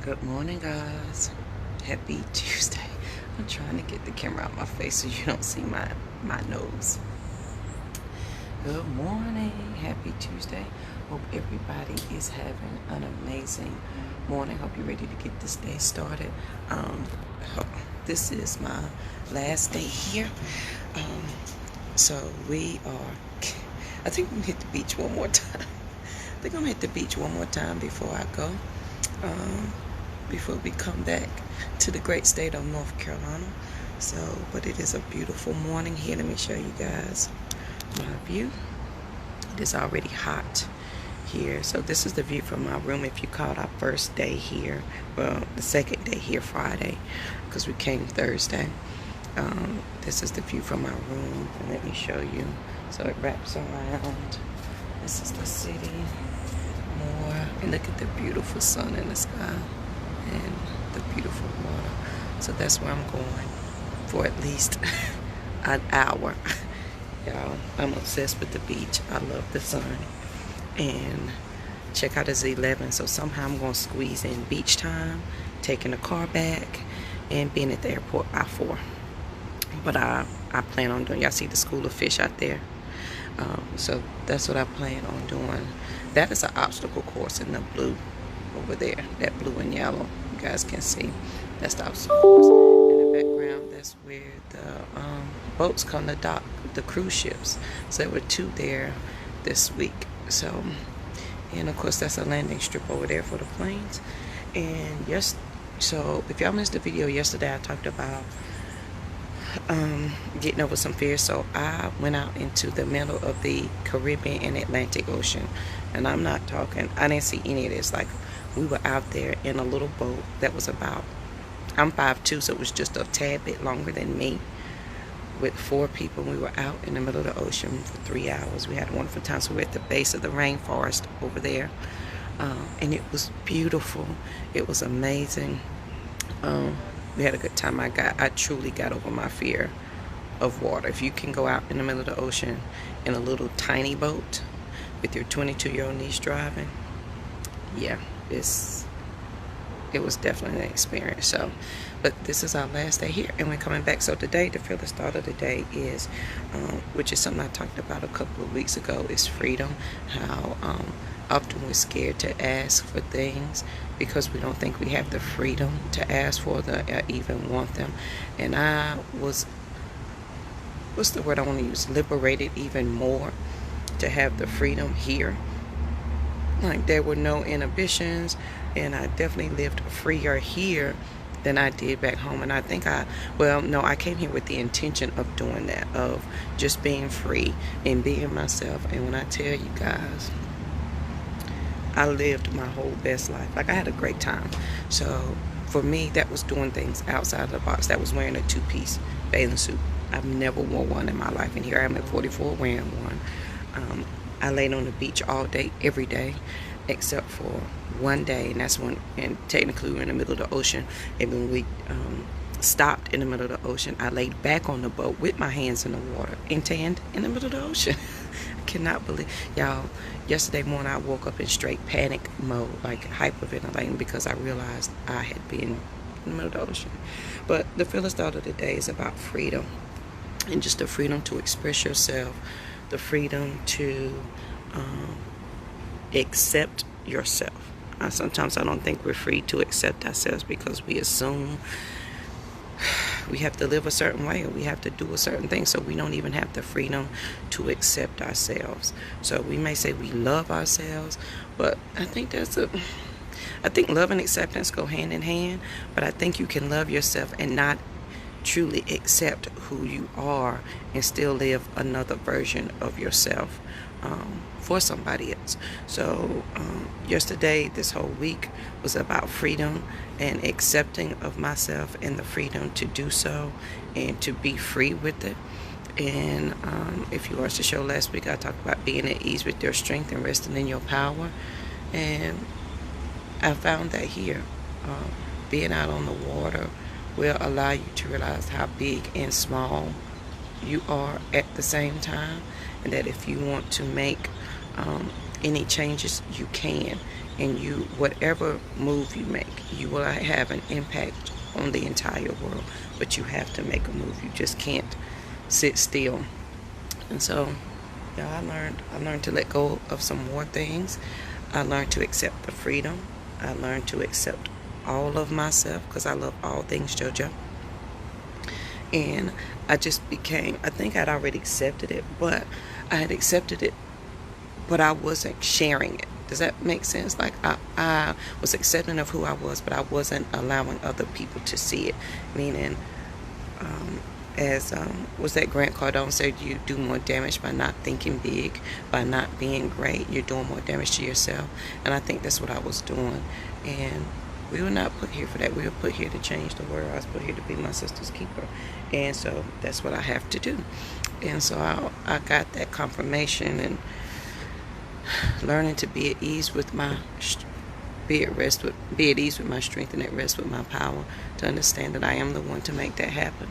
Good morning, guys. Happy Tuesday. I'm trying to get the camera out my face so you don't see my nose. Good morning. Happy Tuesday. Hope everybody is having an amazing morning. Hope you're ready to get this day started. This is my last day here. So I think I'm gonna hit the beach one more time. I think I'm gonna hit the beach one more time before I go. Before we come back to the great state of North Carolina. But it is a beautiful morning here. Let me show you guys my view. It is already hot here. So this is the view from my room. If you called our first day here, well, the second day here, Friday, because we came Thursday. This is the view from my room, and let me show you. So it wraps around. This is the city more, and look at the beautiful sun in the sky and the beautiful water. So that's where I'm going for at least an hour. Y'all, I'm obsessed with the beach. I love the sun. And check out, it's 11, so somehow I'm going to squeeze in beach time, taking the car back, and being at the airport by 4. But I plan on doing, y'all see the school of fish out there? So that's what I plan on doing. That is an obstacle course in the blue over there, that blue and yellow. You guys can see that's the obstacle course. In the background, that's where the boats come to dock, the cruise ships. So there were 2 there this week. So, and of course that's a landing strip over there for the planes. And yes, so if y'all missed the video yesterday, I talked about getting over some fear. So I went out into the middle of the Caribbean and Atlantic Ocean, and I'm not talking, I didn't see any of this. Like, we were out there in a little boat that was about, I'm 5'2", so it was just a tad bit longer than me, with 4 people. We were out in the middle of the ocean for 3 hours. We had a wonderful time. So we're at the base of the rainforest over there, and it was beautiful. It was amazing. We had a good time. I truly got over my fear of water. If you can go out in the middle of the ocean in a little tiny boat with your 22-year-old niece driving, yeah, it was definitely an experience. So, but this is our last day here, and we're coming back. So today, the feel the start of the day is, which is something I talked about a couple of weeks ago, is freedom. How often we're scared to ask for things because we don't think we have the freedom to ask for them or even want them. And I was, what's the word I want to use? Liberated even more to have the freedom here. Like, there were no inhibitions, and I definitely lived freer here than I did back home. And I think I came here with the intention of doing that, of just being free and being myself. And when I tell you guys, I lived my whole best life. Like, I had a great time. So for me, that was doing things outside of the box. That was wearing a 2-piece bathing suit. I've never worn one in my life, and here I am at 44 wearing one. I laid on the beach all day, every day, except for one day, and that's when, and technically we're in the middle of the ocean, and when we stopped in the middle of the ocean, I laid back on the boat with my hands in the water and tanned in the middle of the ocean. I cannot believe, y'all, yesterday morning I woke up in straight panic mode, like hyperventilating, because I realized I had been in the middle of the ocean. But the feel the start of the day is about freedom, and just the freedom to express yourself, the freedom to accept yourself. Sometimes I don't think we're free to accept ourselves because we assume we have to live a certain way, or we have to do a certain thing, so we don't even have the freedom to accept ourselves. So we may say we love ourselves, but I think love and acceptance go hand in hand. But I think you can love yourself and not truly accept who you are and still live another version of yourself for somebody else. So yesterday, this whole week was about freedom and accepting of myself, and the freedom to do so and to be free with it. And if you watched the show last week, I talked about being at ease with your strength and resting in your power. And I found that here, being out on the water will allow you to realize how big and small you are at the same time, and that if you want to make any changes, you can. And whatever move you make, you will have an impact on the entire world. But you have to make a move. You just can't sit still. And so, yeah, I learned to let go of some more things. I learned to accept the freedom. I learned to accept all of myself, because I love all things JoJo. And I just became, I think I'd already accepted it, but I had accepted it, but I wasn't sharing it. Does that make sense? Like, I was accepting of who I was, but I wasn't allowing other people to see it. Meaning, as was that Grant Cardone said, you do more damage by not thinking big, by not being great. You're doing more damage to yourself. And I think that's what I was doing. And we were not put here for that. We were put here to change the world. I was put here to be my sister's keeper. And so that's what I have to do. And so I got that confirmation, and learning to be at ease with my be at ease with my strength, and at rest with my power, to understand that I am the one to make that happen.